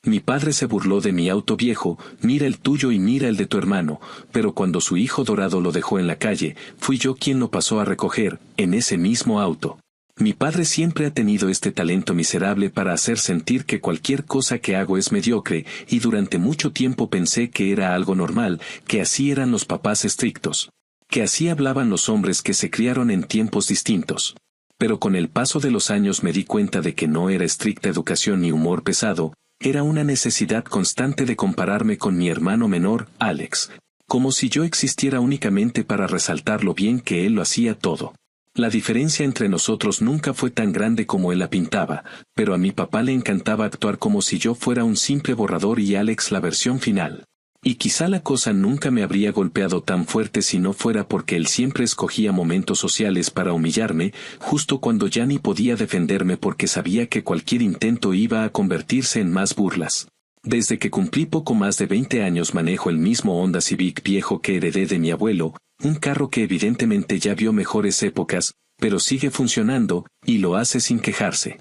Mi padre se burló de mi auto viejo, mira el tuyo y mira el de tu hermano, pero cuando su hijo dorado lo dejó en la calle, fui yo quien lo pasó a recoger, en ese mismo auto. Mi padre siempre ha tenido este talento miserable para hacer sentir que cualquier cosa que hago es mediocre, y durante mucho tiempo pensé que era algo normal, que así eran los papás estrictos. Que así hablaban los hombres que se criaron en tiempos distintos. Pero con el paso de los años me di cuenta de que no era estricta educación ni humor pesado, era una necesidad constante de compararme con mi hermano menor, Alex, como si yo existiera únicamente para resaltar lo bien que él lo hacía todo. La diferencia entre nosotros nunca fue tan grande como él la pintaba, pero a mi papá le encantaba actuar como si yo fuera un simple borrador y Alex la versión final. Y quizá la cosa nunca me habría golpeado tan fuerte si no fuera porque él siempre escogía momentos sociales para humillarme, justo cuando ya ni podía defenderme porque sabía que cualquier intento iba a convertirse en más burlas. Desde que cumplí poco más de 20 años manejo el mismo Honda Civic viejo que heredé de mi abuelo, un carro que evidentemente ya vio mejores épocas, pero sigue funcionando, y lo hace sin quejarse.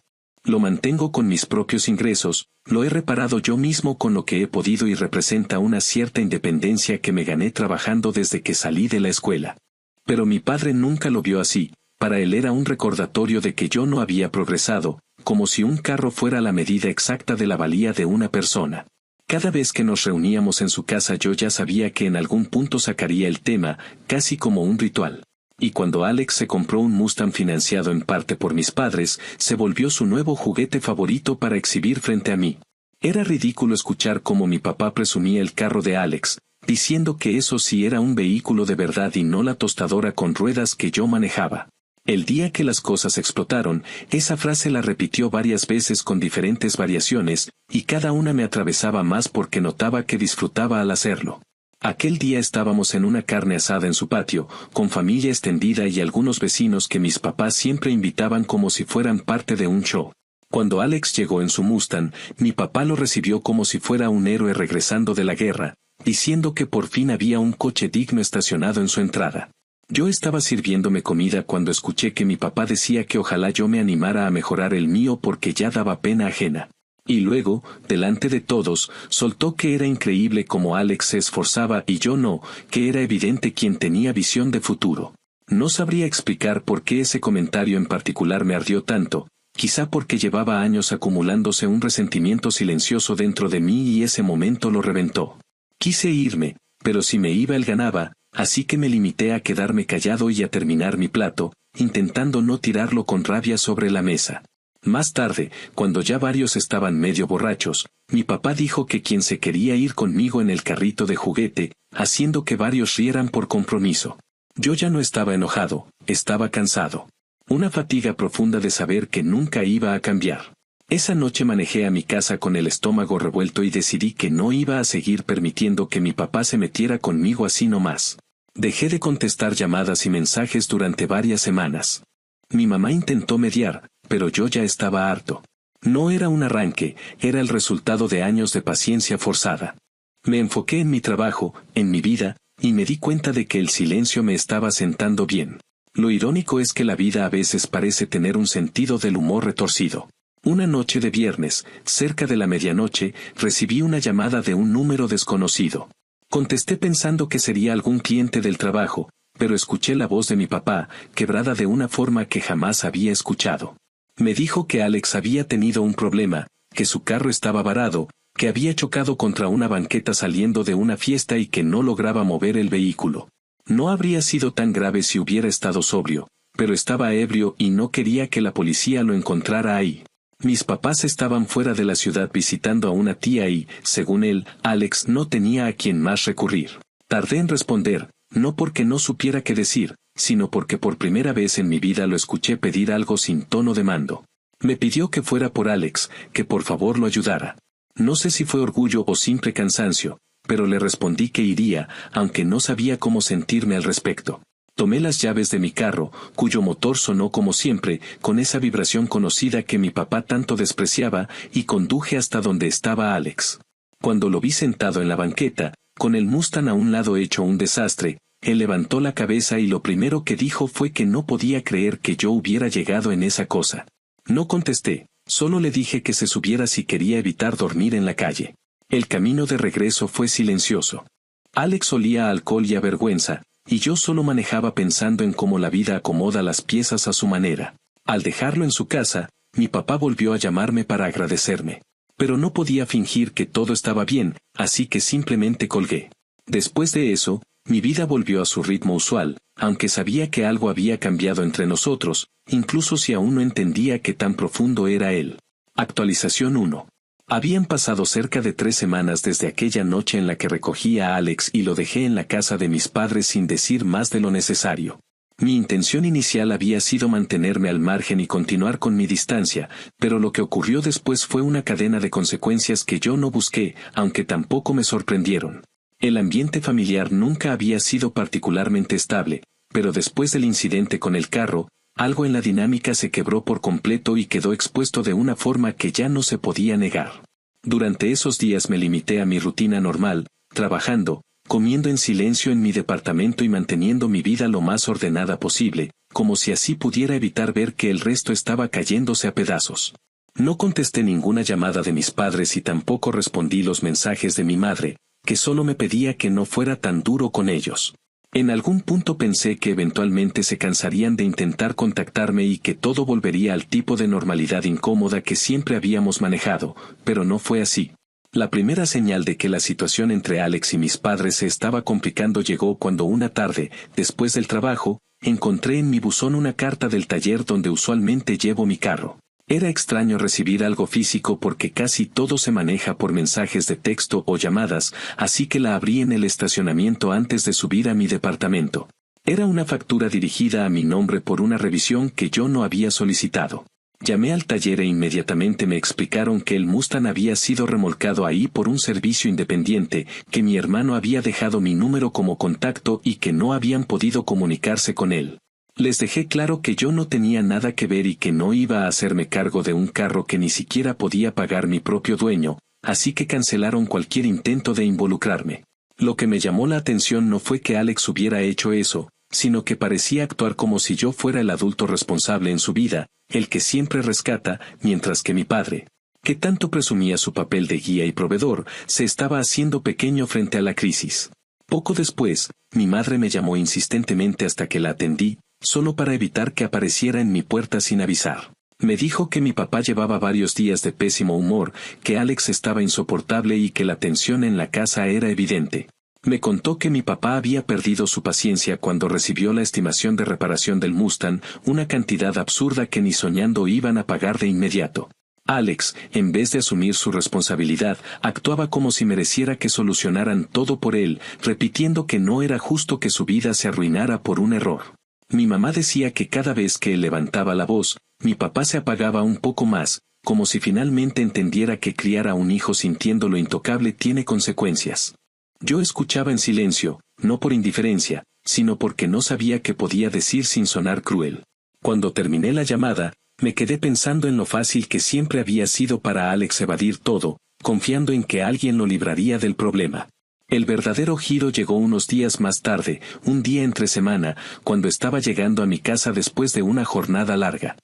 Lo mantengo con mis propios ingresos, lo he reparado yo mismo con lo que he podido y representa una cierta independencia que me gané trabajando desde que salí de la escuela. Pero mi padre nunca lo vio así, para él era un recordatorio de que yo no había progresado, como si un carro fuera la medida exacta de la valía de una persona. Cada vez que nos reuníamos en su casa yo ya sabía que en algún punto sacaría el tema, casi como un ritual. Y cuando Alex se compró un Mustang financiado en parte por mis padres, se volvió su nuevo juguete favorito para exhibir frente a mí. Era ridículo escuchar cómo mi papá presumía el carro de Alex, diciendo que eso sí era un vehículo de verdad y no la tostadora con ruedas que yo manejaba. El día que las cosas explotaron, esa frase la repitió varias veces con diferentes variaciones, y cada una me atravesaba más porque notaba que disfrutaba al hacerlo. Aquel día estábamos en una carne asada en su patio, con familia extendida y algunos vecinos que mis papás siempre invitaban como si fueran parte de un show. Cuando Alex llegó en su Mustang, mi papá lo recibió como si fuera un héroe regresando de la guerra, diciendo que por fin había un coche digno estacionado en su entrada. Yo estaba sirviéndome comida cuando escuché que mi papá decía que ojalá yo me animara a mejorar el mío porque ya daba pena ajena. Y luego, delante de todos, soltó que era increíble cómo Alex se esforzaba y yo no, que era evidente quien tenía visión de futuro. No sabría explicar por qué ese comentario en particular me ardió tanto, quizá porque llevaba años acumulándose un resentimiento silencioso dentro de mí y ese momento lo reventó. Quise irme, pero si me iba él ganaba, así que me limité a quedarme callado y a terminar mi plato, intentando no tirarlo con rabia sobre la mesa. Más tarde, cuando ya varios estaban medio borrachos, mi papá dijo que quien se quería ir conmigo en el carrito de juguete, haciendo que varios rieran por compromiso. Yo ya no estaba enojado, estaba cansado. Una fatiga profunda de saber que nunca iba a cambiar. Esa noche manejé a mi casa con el estómago revuelto y decidí que no iba a seguir permitiendo que mi papá se metiera conmigo así nomás. Dejé de contestar llamadas y mensajes durante varias semanas. Mi mamá intentó mediar, pero yo ya estaba harto. No era un arranque, era el resultado de años de paciencia forzada. Me enfoqué en mi trabajo, en mi vida, y me di cuenta de que el silencio me estaba sentando bien. Lo irónico es que la vida a veces parece tener un sentido del humor retorcido. Una noche de viernes, cerca de la medianoche, recibí una llamada de un número desconocido. Contesté pensando que sería algún cliente del trabajo, pero escuché la voz de mi papá, quebrada de una forma que jamás había escuchado. Me dijo que Alex había tenido un problema, que su carro estaba varado, que había chocado contra una banqueta saliendo de una fiesta y que no lograba mover el vehículo. No habría sido tan grave si hubiera estado sobrio, pero estaba ebrio y no quería que la policía lo encontrara ahí. Mis papás estaban fuera de la ciudad visitando a una tía y, según él, Alex no tenía a quien más recurrir. Tardé en responder, no porque no supiera qué decir, sino porque por primera vez en mi vida lo escuché pedir algo sin tono de mando. Me pidió que fuera por Alex, que por favor lo ayudara. No sé si fue orgullo o simple cansancio, pero le respondí que iría, aunque no sabía cómo sentirme al respecto. Tomé las llaves de mi carro, cuyo motor sonó como siempre, con esa vibración conocida que mi papá tanto despreciaba, y conduje hasta donde estaba Alex. Cuando lo vi sentado en la banqueta, con el Mustang a un lado hecho un desastre, él levantó la cabeza y lo primero que dijo fue que no podía creer que yo hubiera llegado en esa cosa. No contesté, Solo le dije que se subiera si quería evitar dormir en la calle. El camino de regreso fue silencioso. Alex olía a alcohol y a vergüenza, y yo solo manejaba pensando en cómo la vida acomoda las piezas a su manera. Al dejarlo en su casa, mi papá volvió a llamarme para agradecerme. Pero no podía fingir que todo estaba bien, así que simplemente colgué. Después de eso, mi vida volvió a su ritmo usual, aunque sabía que algo había cambiado entre nosotros, incluso si aún no entendía qué tan profundo era él. Actualización 1. Habían pasado cerca de 3 semanas desde aquella noche en la que recogí a Alex y lo dejé en la casa de mis padres sin decir más de lo necesario. Mi intención inicial había sido mantenerme al margen y continuar con mi distancia, pero lo que ocurrió después fue una cadena de consecuencias que yo no busqué, aunque tampoco me sorprendieron. El ambiente familiar nunca había sido particularmente estable, pero después del incidente con el carro, algo en la dinámica se quebró por completo y quedó expuesto de una forma que ya no se podía negar. Durante esos días me limité a mi rutina normal, trabajando, comiendo en silencio en mi departamento y manteniendo mi vida lo más ordenada posible, como si así pudiera evitar ver que el resto estaba cayéndose a pedazos. No contesté ninguna llamada de mis padres y tampoco respondí los mensajes de mi madre, que solo me pedía que no fuera tan duro con ellos. En algún punto pensé que eventualmente se cansarían de intentar contactarme y que todo volvería al tipo de normalidad incómoda que siempre habíamos manejado, pero no fue así. La primera señal de que la situación entre Alex y mis padres se estaba complicando llegó cuando una tarde, después del trabajo, encontré en mi buzón una carta del taller donde usualmente llevo mi carro. Era extraño recibir algo físico porque casi todo se maneja por mensajes de texto o llamadas, así que la abrí en el estacionamiento antes de subir a mi departamento. Era una factura dirigida a mi nombre por una revisión que yo no había solicitado. Llamé al taller e inmediatamente me explicaron que el Mustang había sido remolcado ahí por un servicio independiente, que mi hermano había dejado mi número como contacto y que no habían podido comunicarse con él. Les dejé claro que yo no tenía nada que ver y que no iba a hacerme cargo de un carro que ni siquiera podía pagar mi propio dueño, así que cancelaron cualquier intento de involucrarme. Lo que me llamó la atención no fue que Alex hubiera hecho eso, sino que parecía actuar como si yo fuera el adulto responsable en su vida, el que siempre rescata, mientras que mi padre, que tanto presumía su papel de guía y proveedor, se estaba haciendo pequeño frente a la crisis. Poco después, mi madre me llamó insistentemente hasta que la atendí, solo para evitar que apareciera en mi puerta sin avisar. Me dijo que mi papá llevaba varios días de pésimo humor, que Alex estaba insoportable y que la tensión en la casa era evidente. Me contó que mi papá había perdido su paciencia cuando recibió la estimación de reparación del Mustang, una cantidad absurda que ni soñando iban a pagar de inmediato. Alex, en vez de asumir su responsabilidad, actuaba como si mereciera que solucionaran todo por él, repitiendo que no era justo que su vida se arruinara por un error. Mi mamá decía que cada vez que él levantaba la voz, mi papá se apagaba un poco más, como si finalmente entendiera que criar a un hijo sintiendo lo intocable tiene consecuencias. Yo escuchaba en silencio, no por indiferencia, sino porque no sabía qué podía decir sin sonar cruel. Cuando terminé la llamada, me quedé pensando en lo fácil que siempre había sido para Alex evadir todo, confiando en que alguien lo libraría del problema. El verdadero giro llegó unos días más tarde, un día entre semana, cuando estaba llegando a mi casa después de una jornada larga.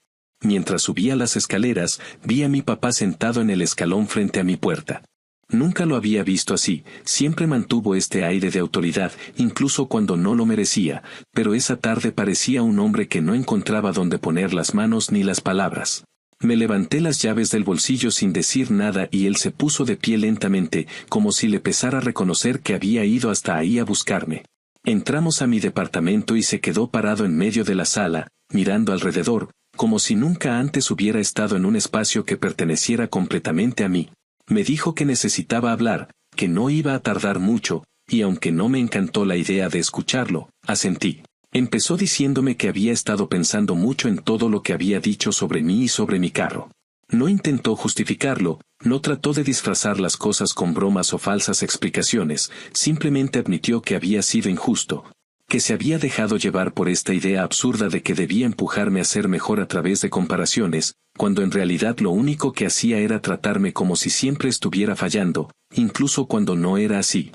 Mientras subía las escaleras, vi a mi papá sentado en el escalón frente a mi puerta. Nunca lo había visto así, siempre mantuvo este aire de autoridad, incluso cuando no lo merecía, pero esa tarde parecía un hombre que no encontraba dónde poner las manos ni las palabras. Me levanté las llaves del bolsillo sin decir nada y él se puso de pie lentamente, como si le pesara reconocer que había ido hasta ahí a buscarme. Entramos a mi departamento y se quedó parado en medio de la sala, mirando alrededor, como si nunca antes hubiera estado en un espacio que perteneciera completamente a mí. Me dijo que necesitaba hablar, que no iba a tardar mucho, y aunque no me encantó la idea de escucharlo, asentí. Empezó diciéndome que había estado pensando mucho en todo lo que había dicho sobre mí y sobre mi carro. No intentó justificarlo, no trató de disfrazar las cosas con bromas o falsas explicaciones, simplemente admitió que había sido injusto, que se había dejado llevar por esta idea absurda de que debía empujarme a ser mejor a través de comparaciones, cuando en realidad lo único que hacía era tratarme como si siempre estuviera fallando, incluso cuando no era así.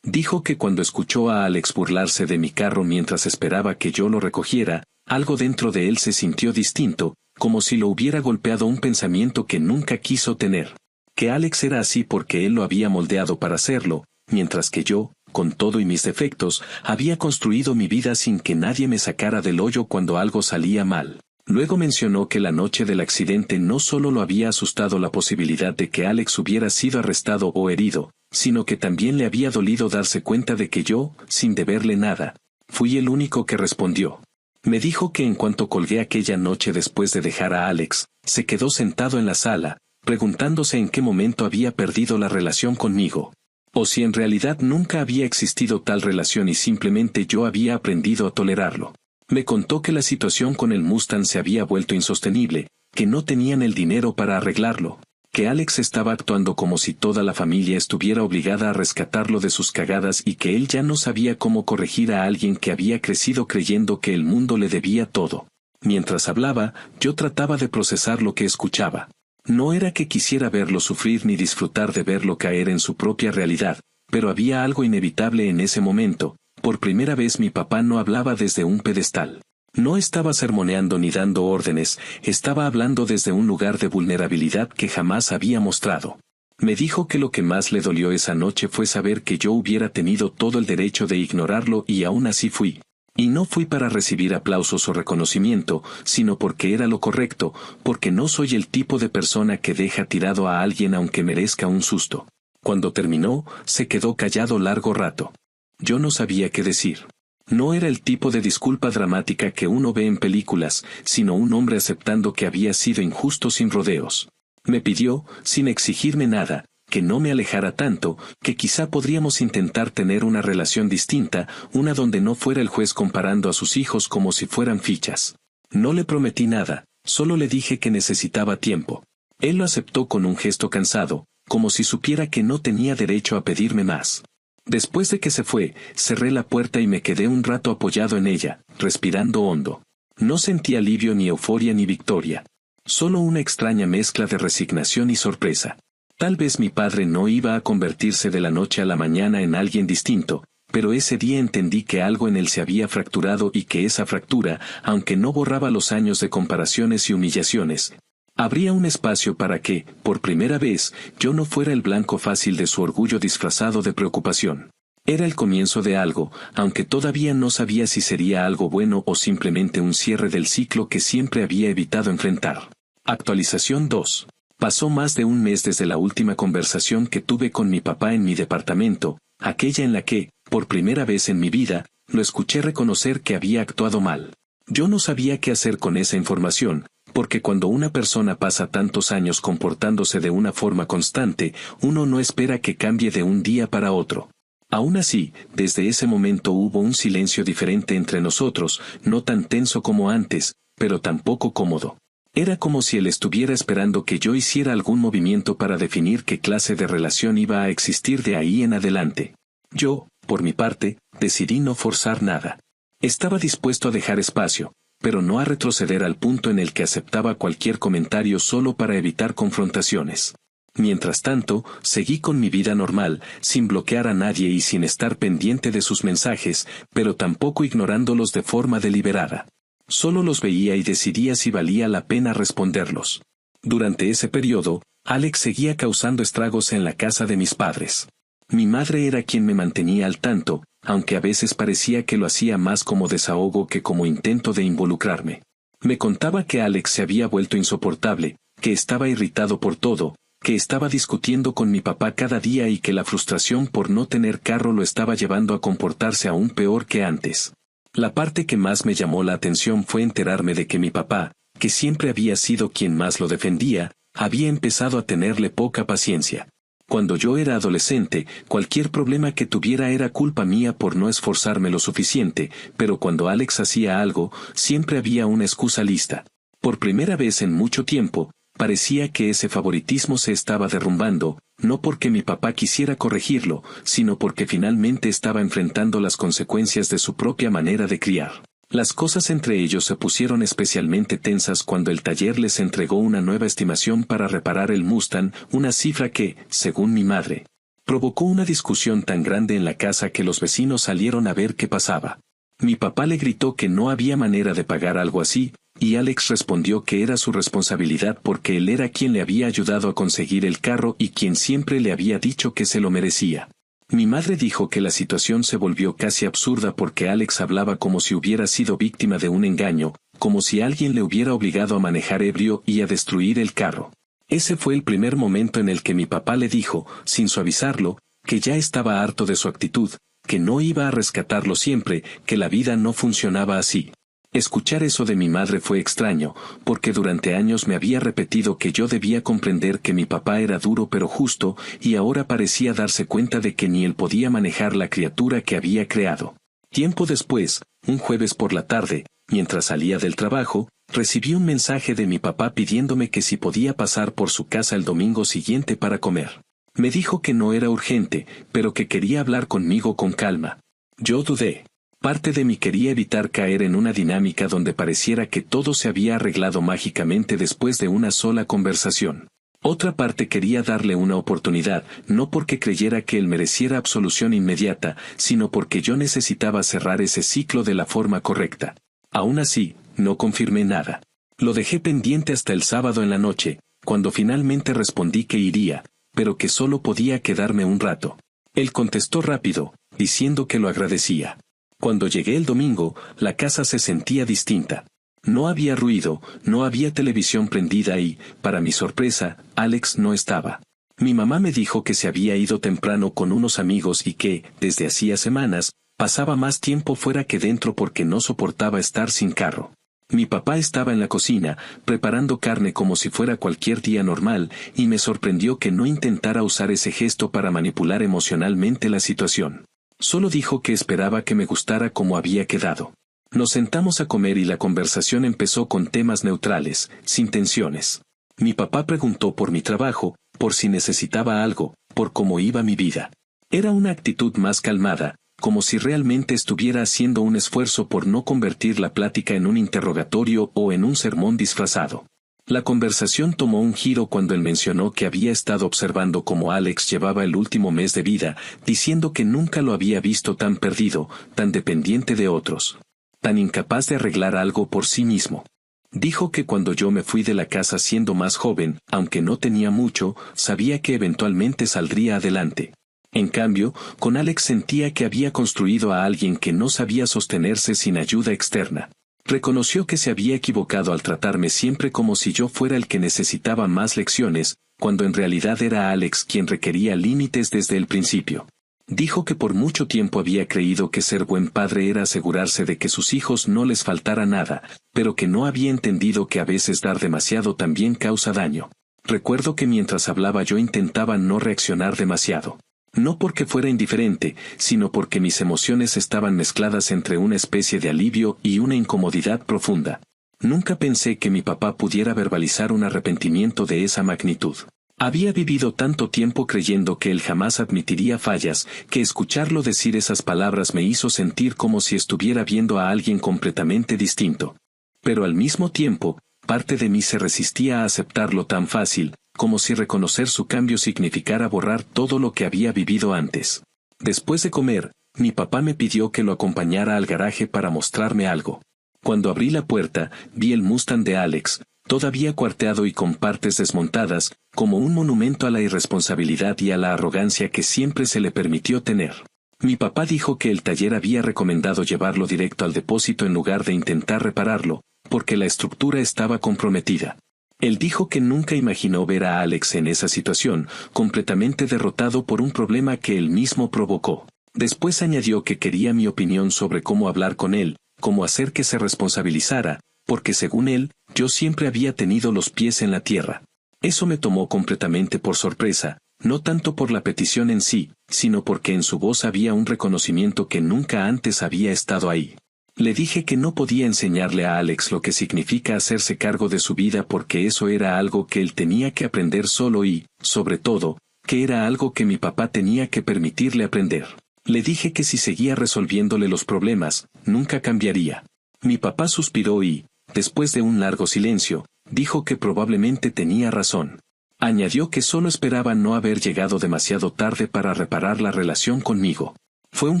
Dijo que cuando escuchó a Alex burlarse de mi carro mientras esperaba que yo lo recogiera, algo dentro de él se sintió distinto, como si lo hubiera golpeado un pensamiento que nunca quiso tener. Que Alex era así porque él lo había moldeado para hacerlo, mientras que yo, con todo y mis defectos, había construido mi vida sin que nadie me sacara del hoyo cuando algo salía mal. Luego mencionó que la noche del accidente no solo lo había asustado la posibilidad de que Alex hubiera sido arrestado o herido, sino que también le había dolido darse cuenta de que yo, sin deberle nada, fui el único que respondió. Me dijo que en cuanto colgué aquella noche después de dejar a Alex, se quedó sentado en la sala, preguntándose en qué momento había perdido la relación conmigo. O si en realidad nunca había existido tal relación y simplemente yo había aprendido a tolerarlo. Me contó que la situación con el Mustang se había vuelto insostenible, que no tenían el dinero para arreglarlo, que Alex estaba actuando como si toda la familia estuviera obligada a rescatarlo de sus cagadas y que él ya no sabía cómo corregir a alguien que había crecido creyendo que el mundo le debía todo. Mientras hablaba, yo trataba de procesar lo que escuchaba. No era que quisiera verlo sufrir ni disfrutar de verlo caer en su propia realidad, pero había algo inevitable en ese momento. Por primera vez mi papá no hablaba desde un pedestal. No estaba sermoneando ni dando órdenes, estaba hablando desde un lugar de vulnerabilidad que jamás había mostrado. Me dijo que lo que más le dolió esa noche fue saber que yo hubiera tenido todo el derecho de ignorarlo y aún así fui. Y no fui para recibir aplausos o reconocimiento, sino porque era lo correcto, porque no soy el tipo de persona que deja tirado a alguien aunque merezca un susto. Cuando terminó, se quedó callado largo rato. Yo no sabía qué decir. No era el tipo de disculpa dramática que uno ve en películas, sino un hombre aceptando que había sido injusto sin rodeos. Me pidió, sin exigirme nada, que no me alejara tanto, que quizá podríamos intentar tener una relación distinta, una donde no fuera el juez comparando a sus hijos como si fueran fichas. No le prometí nada, solo le dije que necesitaba tiempo. Él lo aceptó con un gesto cansado, como si supiera que no tenía derecho a pedirme más. Después de que se fue, cerré la puerta y me quedé un rato apoyado en ella, respirando hondo. No sentí alivio ni euforia ni victoria. Solo una extraña mezcla de resignación y sorpresa. Tal vez mi padre no iba a convertirse de la noche a la mañana en alguien distinto, pero ese día entendí que algo en él se había fracturado y que esa fractura, aunque no borraba los años de comparaciones y humillaciones, habría un espacio para que, por primera vez, yo no fuera el blanco fácil de su orgullo disfrazado de preocupación. Era el comienzo de algo, aunque todavía no sabía si sería algo bueno o simplemente un cierre del ciclo que siempre había evitado enfrentar. Actualización 2. Pasó más de un mes desde la última conversación que tuve con mi papá en mi departamento, aquella en la que, por primera vez en mi vida, lo escuché reconocer que había actuado mal. Yo no sabía qué hacer con esa información, porque cuando una persona pasa tantos años comportándose de una forma constante, uno no espera que cambie de un día para otro. Aún así, desde ese momento hubo un silencio diferente entre nosotros, no tan tenso como antes, pero tampoco cómodo. Era como si él estuviera esperando que yo hiciera algún movimiento para definir qué clase de relación iba a existir de ahí en adelante. Yo, por mi parte, decidí no forzar nada. Estaba dispuesto a dejar espacio, pero no a retroceder al punto en el que aceptaba cualquier comentario solo para evitar confrontaciones. Mientras tanto, seguí con mi vida normal, sin bloquear a nadie y sin estar pendiente de sus mensajes, pero tampoco ignorándolos de forma deliberada. Solo los veía y decidía si valía la pena responderlos. Durante ese periodo, Alex seguía causando estragos en la casa de mis padres. Mi madre era quien me mantenía al tanto, aunque a veces parecía que lo hacía más como desahogo que como intento de involucrarme. Me contaba que Alex se había vuelto insoportable, que estaba irritado por todo, que estaba discutiendo con mi papá cada día y que la frustración por no tener carro lo estaba llevando a comportarse aún peor que antes. La parte que más me llamó la atención fue enterarme de que mi papá, que siempre había sido quien más lo defendía, había empezado a tenerle poca paciencia. Cuando yo era adolescente, cualquier problema que tuviera era culpa mía por no esforzarme lo suficiente, pero cuando Alex hacía algo, siempre había una excusa lista. Por primera vez en mucho tiempo, parecía que ese favoritismo se estaba derrumbando, no porque mi papá quisiera corregirlo, sino porque finalmente estaba enfrentando las consecuencias de su propia manera de criar. Las cosas entre ellos se pusieron especialmente tensas cuando el taller les entregó una nueva estimación para reparar el Mustang, una cifra que, según mi madre, provocó una discusión tan grande en la casa que los vecinos salieron a ver qué pasaba. Mi papá le gritó que no había manera de pagar algo así, y Alex respondió que era su responsabilidad porque él era quien le había ayudado a conseguir el carro y quien siempre le había dicho que se lo merecía. Mi madre dijo que la situación se volvió casi absurda porque Alex hablaba como si hubiera sido víctima de un engaño, como si alguien le hubiera obligado a manejar ebrio y a destruir el carro. Ese fue el primer momento en el que mi papá le dijo, sin suavizarlo, que ya estaba harto de su actitud, que no iba a rescatarlo siempre, que la vida no funcionaba así. Escuchar eso de mi madre fue extraño, porque durante años me había repetido que yo debía comprender que mi papá era duro pero justo, y ahora parecía darse cuenta de que ni él podía manejar la criatura que había creado. Tiempo después, un jueves por la tarde, mientras salía del trabajo, recibí un mensaje de mi papá pidiéndome que si podía pasar por su casa el domingo siguiente para comer. Me dijo que no era urgente, pero que quería hablar conmigo con calma. Yo dudé. Parte de mí quería evitar caer en una dinámica donde pareciera que todo se había arreglado mágicamente después de una sola conversación. Otra parte quería darle una oportunidad, no porque creyera que él mereciera absolución inmediata, sino porque yo necesitaba cerrar ese ciclo de la forma correcta. Aún así, no confirmé nada. Lo dejé pendiente hasta el sábado en la noche, cuando finalmente respondí que iría, pero que solo podía quedarme un rato. Él contestó rápido, diciendo que lo agradecía. Cuando llegué el domingo, la casa se sentía distinta. No había ruido, no había televisión prendida y, para mi sorpresa, Alex no estaba. Mi mamá me dijo que se había ido temprano con unos amigos y que, desde hacía semanas, pasaba más tiempo fuera que dentro porque no soportaba estar sin carro. Mi papá estaba en la cocina, preparando carne como si fuera cualquier día normal, y me sorprendió que no intentara usar ese gesto para manipular emocionalmente la situación. Solo dijo que esperaba que me gustara como había quedado. Nos sentamos a comer y la conversación empezó con temas neutrales, sin tensiones. Mi papá preguntó por mi trabajo, por si necesitaba algo, por cómo iba mi vida. Era una actitud más calmada, como si realmente estuviera haciendo un esfuerzo por no convertir la plática en un interrogatorio o en un sermón disfrazado. La conversación tomó un giro cuando él mencionó que había estado observando cómo Alex llevaba el último mes de vida, diciendo que nunca lo había visto tan perdido, tan dependiente de otros, tan incapaz de arreglar algo por sí mismo. Dijo que cuando yo me fui de la casa siendo más joven, aunque no tenía mucho, sabía que eventualmente saldría adelante. En cambio, con Alex sentía que había construido a alguien que no sabía sostenerse sin ayuda externa. Reconoció que se había equivocado al tratarme siempre como si yo fuera el que necesitaba más lecciones, cuando en realidad era Alex quien requería límites desde el principio. Dijo que por mucho tiempo había creído que ser buen padre era asegurarse de que sus hijos no les faltara nada, pero que no había entendido que a veces dar demasiado también causa daño. Recuerdo que mientras hablaba yo intentaba no reaccionar demasiado. No porque fuera indiferente, sino porque mis emociones estaban mezcladas entre una especie de alivio y una incomodidad profunda. Nunca pensé que mi papá pudiera verbalizar un arrepentimiento de esa magnitud. Había vivido tanto tiempo creyendo que él jamás admitiría fallas, que escucharlo decir esas palabras me hizo sentir como si estuviera viendo a alguien completamente distinto. Pero al mismo tiempo, parte de mí se resistía a aceptarlo tan fácil, como si reconocer su cambio significara borrar todo lo que había vivido antes. Después de comer, mi papá me pidió que lo acompañara al garaje para mostrarme algo. Cuando abrí la puerta, vi el Mustang de Alex, todavía cuarteado y con partes desmontadas, como un monumento a la irresponsabilidad y a la arrogancia que siempre se le permitió tener. Mi papá dijo que el taller había recomendado llevarlo directo al depósito en lugar de intentar repararlo, porque la estructura estaba comprometida. Él dijo que nunca imaginó ver a Alex en esa situación, completamente derrotado por un problema que él mismo provocó. Después añadió que quería mi opinión sobre cómo hablar con él, cómo hacer que se responsabilizara, porque según él, yo siempre había tenido los pies en la tierra. Eso me tomó completamente por sorpresa, no tanto por la petición en sí, sino porque en su voz había un reconocimiento que nunca antes había estado ahí. Le dije que no podía enseñarle a Alex lo que significa hacerse cargo de su vida porque eso era algo que él tenía que aprender solo y, sobre todo, que era algo que mi papá tenía que permitirle aprender. Le dije que si seguía resolviéndole los problemas, nunca cambiaría. Mi papá suspiró y, después de un largo silencio, dijo que probablemente tenía razón. Añadió que solo esperaba no haber llegado demasiado tarde para reparar la relación conmigo. Fue un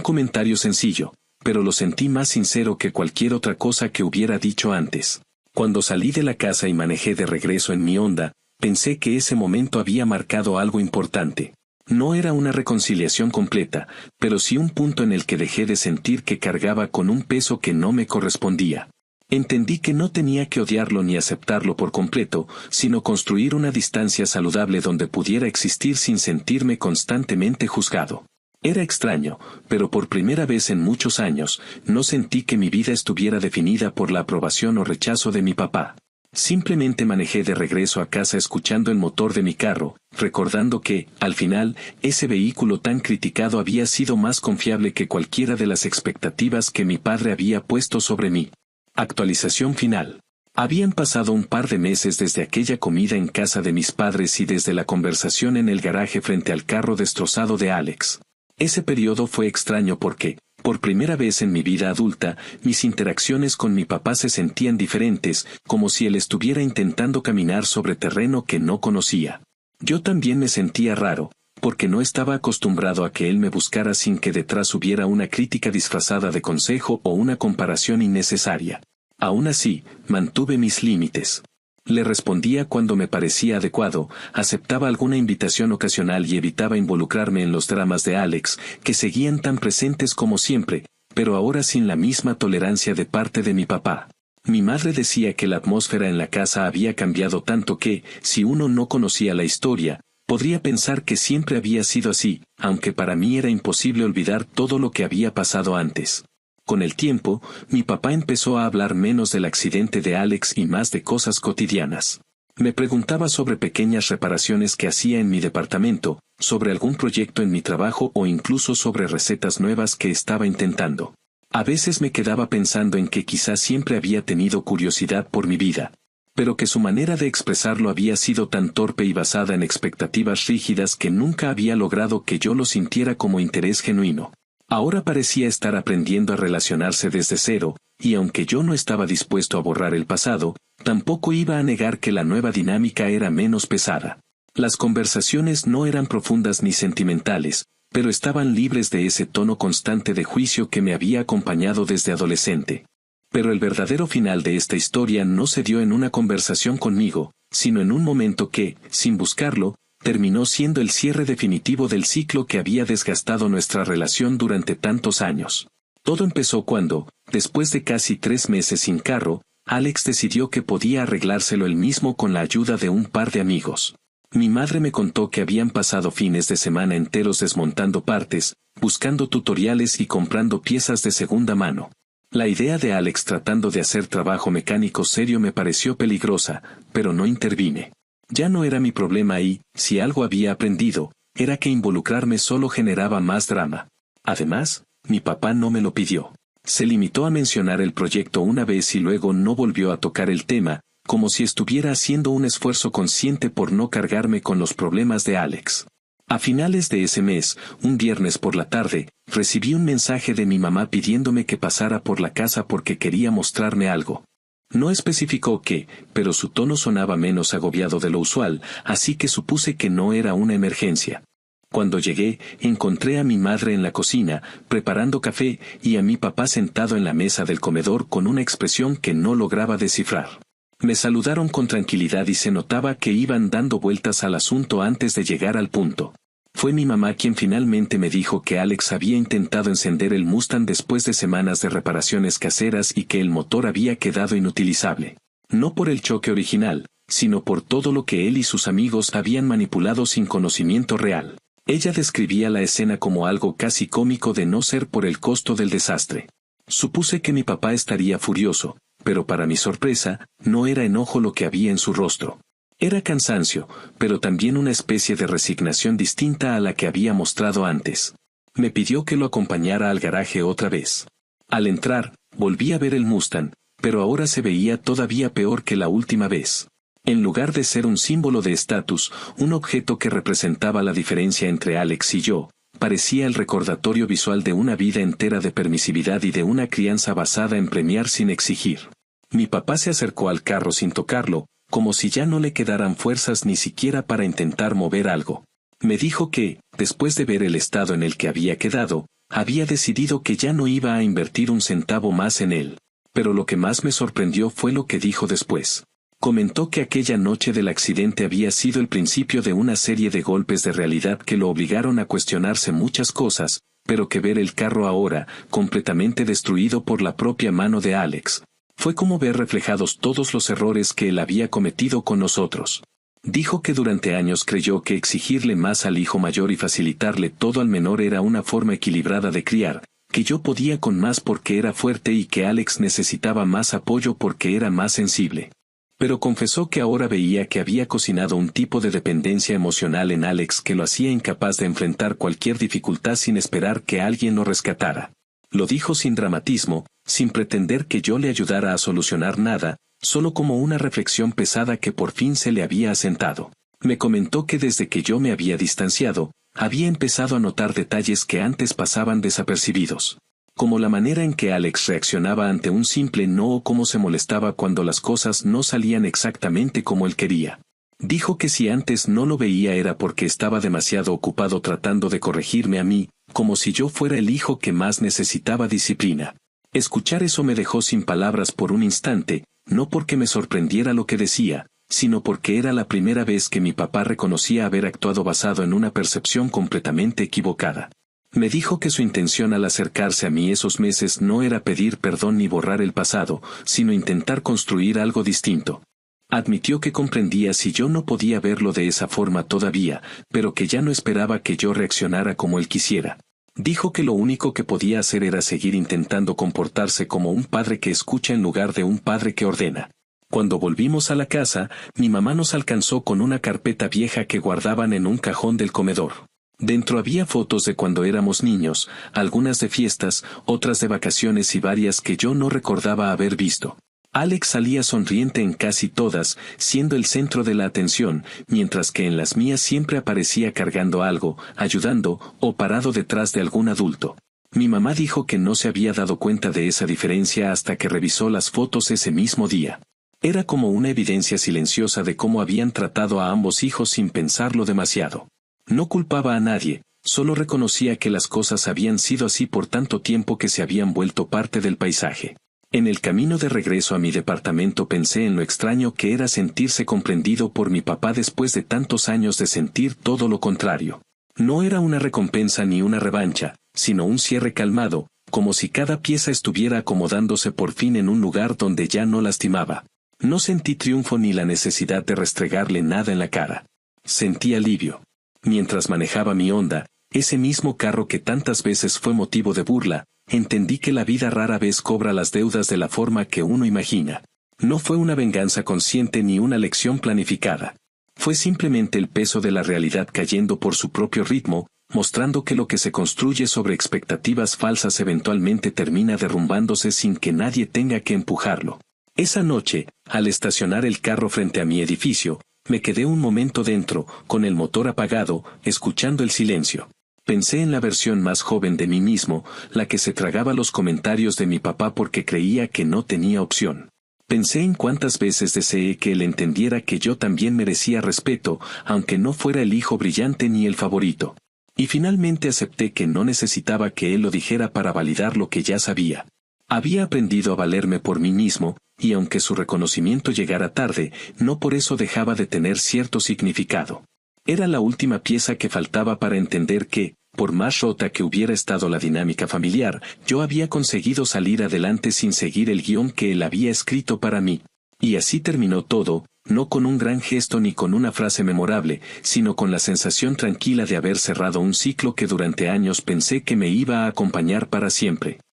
comentario sencillo, pero lo sentí más sincero que cualquier otra cosa que hubiera dicho antes. Cuando salí de la casa y manejé de regreso en mi Honda, pensé que ese momento había marcado algo importante. No era una reconciliación completa, pero sí un punto en el que dejé de sentir que cargaba con un peso que no me correspondía. Entendí que no tenía que odiarlo ni aceptarlo por completo, sino construir una distancia saludable donde pudiera existir sin sentirme constantemente juzgado. Era extraño, pero por primera vez en muchos años, no sentí que mi vida estuviera definida por la aprobación o rechazo de mi papá. Simplemente manejé de regreso a casa escuchando el motor de mi carro, recordando que, al final, ese vehículo tan criticado había sido más confiable que cualquiera de las expectativas que mi padre había puesto sobre mí. Actualización final. Habían pasado un par de meses desde aquella comida en casa de mis padres y desde la conversación en el garaje frente al carro destrozado de Alex. Ese periodo fue extraño porque, por primera vez en mi vida adulta, mis interacciones con mi papá se sentían diferentes, como si él estuviera intentando caminar sobre terreno que no conocía. Yo también me sentía raro, porque no estaba acostumbrado a que él me buscara sin que detrás hubiera una crítica disfrazada de consejo o una comparación innecesaria. Aún así, mantuve mis límites. Le respondía cuando me parecía adecuado, aceptaba alguna invitación ocasional y evitaba involucrarme en los dramas de Alex, que seguían tan presentes como siempre, pero ahora sin la misma tolerancia de parte de mi papá. Mi madre decía que la atmósfera en la casa había cambiado tanto que, si uno no conocía la historia, podría pensar que siempre había sido así, aunque para mí era imposible olvidar todo lo que había pasado antes. Con el tiempo, mi papá empezó a hablar menos del accidente de Alex y más de cosas cotidianas. Me preguntaba sobre pequeñas reparaciones que hacía en mi departamento, sobre algún proyecto en mi trabajo o incluso sobre recetas nuevas que estaba intentando. A veces me quedaba pensando en que quizás siempre había tenido curiosidad por mi vida, pero que su manera de expresarlo había sido tan torpe y basada en expectativas rígidas que nunca había logrado que yo lo sintiera como interés genuino. Ahora parecía estar aprendiendo a relacionarse desde cero, y aunque yo no estaba dispuesto a borrar el pasado, tampoco iba a negar que la nueva dinámica era menos pesada. Las conversaciones no eran profundas ni sentimentales, pero estaban libres de ese tono constante de juicio que me había acompañado desde adolescente. Pero el verdadero final de esta historia no se dio en una conversación conmigo, sino en un momento que, sin buscarlo, terminó siendo el cierre definitivo del ciclo que había desgastado nuestra relación durante tantos años. Todo empezó cuando, después de casi 3 meses sin carro, Alex decidió que podía arreglárselo él mismo con la ayuda de un par de amigos. Mi madre me contó que habían pasado fines de semana enteros desmontando partes, buscando tutoriales y comprando piezas de segunda mano. La idea de Alex tratando de hacer trabajo mecánico serio me pareció peligrosa, pero no intervine. Ya no era mi problema y, si algo había aprendido, era que involucrarme solo generaba más drama. Además, mi papá no me lo pidió. Se limitó a mencionar el proyecto una vez y luego no volvió a tocar el tema, como si estuviera haciendo un esfuerzo consciente por no cargarme con los problemas de Alex. A finales de ese mes, un viernes por la tarde, recibí un mensaje de mi mamá pidiéndome que pasara por la casa porque quería mostrarme algo. No especificó qué, pero su tono sonaba menos agobiado de lo usual, así que supuse que no era una emergencia. Cuando llegué, encontré a mi madre en la cocina, preparando café, y a mi papá sentado en la mesa del comedor con una expresión que no lograba descifrar. Me saludaron con tranquilidad y se notaba que iban dando vueltas al asunto antes de llegar al punto. Fue mi mamá quien finalmente me dijo que Alex había intentado encender el Mustang después de semanas de reparaciones caseras y que el motor había quedado inutilizable. No por el choque original, sino por todo lo que él y sus amigos habían manipulado sin conocimiento real. Ella describía la escena como algo casi cómico de no ser por el costo del desastre. Supuse que mi papá estaría furioso, pero para mi sorpresa, no era enojo lo que había en su rostro. Era cansancio, pero también una especie de resignación distinta a la que había mostrado antes. Me pidió que lo acompañara al garaje otra vez. Al entrar, volví a ver el Mustang, pero ahora se veía todavía peor que la última vez. En lugar de ser un símbolo de estatus, un objeto que representaba la diferencia entre Alex y yo, parecía el recordatorio visual de una vida entera de permisividad y de una crianza basada en premiar sin exigir. Mi papá se acercó al carro sin tocarlo, como si ya no le quedaran fuerzas ni siquiera para intentar mover algo. Me dijo que, después de ver el estado en el que había quedado, Había decidido que ya no iba a invertir un centavo más en él. Pero lo que más me sorprendió fue lo que dijo después. Comentó que aquella noche del accidente había sido el principio de una serie de golpes de realidad que lo obligaron a cuestionarse muchas cosas, pero que ver el carro ahora, completamente destruido por la propia mano de Alex, fue como ver reflejados todos los errores que él había cometido con nosotros. Dijo que durante años creyó que exigirle más al hijo mayor y facilitarle todo al menor era una forma equilibrada de criar, que yo podía con más porque era fuerte y que Alex necesitaba más apoyo porque era más sensible. Pero confesó que ahora veía que había cocinado un tipo de dependencia emocional en Alex que lo hacía incapaz de enfrentar cualquier dificultad sin esperar que alguien lo rescatara. Lo dijo sin dramatismo, sin pretender que yo le ayudara a solucionar nada, solo como una reflexión pesada que por fin se le había asentado. Me comentó que desde que yo me había distanciado, había empezado a notar detalles que antes pasaban desapercibidos. Como la manera en que Alex reaccionaba ante un simple no o cómo se molestaba cuando las cosas no salían exactamente como él quería. Dijo que si antes no lo veía era porque estaba demasiado ocupado tratando de corregirme a mí, como si yo fuera el hijo que más necesitaba disciplina. Escuchar eso me dejó sin palabras por un instante, no porque me sorprendiera lo que decía, sino porque era la primera vez que mi papá reconocía haber actuado basado en una percepción completamente equivocada. Me dijo que su intención al acercarse a mí esos meses no era pedir perdón ni borrar el pasado, sino intentar construir algo distinto. Admitió que comprendía si yo no podía verlo de esa forma todavía, pero que ya no esperaba que yo reaccionara como él quisiera. Dijo que lo único que podía hacer era seguir intentando comportarse como un padre que escucha en lugar de un padre que ordena. Cuando volvimos a la casa, mi mamá nos alcanzó con una carpeta vieja que guardaban en un cajón del comedor. Dentro había fotos de cuando éramos niños, algunas de fiestas, otras de vacaciones y varias que yo no recordaba haber visto. Alex salía sonriente en casi todas, siendo el centro de la atención, mientras que en las mías siempre aparecía cargando algo, ayudando, o parado detrás de algún adulto. Mi mamá dijo que no se había dado cuenta de esa diferencia hasta que revisó las fotos ese mismo día. Era como una evidencia silenciosa de cómo habían tratado a ambos hijos sin pensarlo demasiado. No culpaba a nadie, solo reconocía que las cosas habían sido así por tanto tiempo que se habían vuelto parte del paisaje. En el camino de regreso a mi departamento pensé en lo extraño que era sentirse comprendido por mi papá después de tantos años de sentir todo lo contrario. No era una recompensa ni una revancha, sino un cierre calmado, como si cada pieza estuviera acomodándose por fin en un lugar donde ya no lastimaba. No sentí triunfo ni la necesidad de restregarle nada en la cara. Sentí alivio. Mientras manejaba mi Honda, ese mismo carro que tantas veces fue motivo de burla, entendí que la vida rara vez cobra las deudas de la forma que uno imagina. No fue una venganza consciente ni una lección planificada. Fue simplemente el peso de la realidad cayendo por su propio ritmo, mostrando que lo que se construye sobre expectativas falsas eventualmente termina derrumbándose sin que nadie tenga que empujarlo. Esa noche, al estacionar el carro frente a mi edificio, me quedé un momento dentro, con el motor apagado, escuchando el silencio. Pensé en la versión más joven de mí mismo, la que se tragaba los comentarios de mi papá porque creía que no tenía opción. Pensé en cuántas veces deseé que él entendiera que yo también merecía respeto, aunque no fuera el hijo brillante ni el favorito. Y finalmente acepté que no necesitaba que él lo dijera para validar lo que ya sabía. Había aprendido a valerme por mí mismo, y aunque su reconocimiento llegara tarde, no por eso dejaba de tener cierto significado. Era la última pieza que faltaba para entender que, por más rota que hubiera estado la dinámica familiar, yo había conseguido salir adelante sin seguir el guión que él había escrito para mí. Y así terminó todo, no con un gran gesto ni con una frase memorable, sino con la sensación tranquila de haber cerrado un ciclo que durante años pensé que me iba a acompañar para siempre.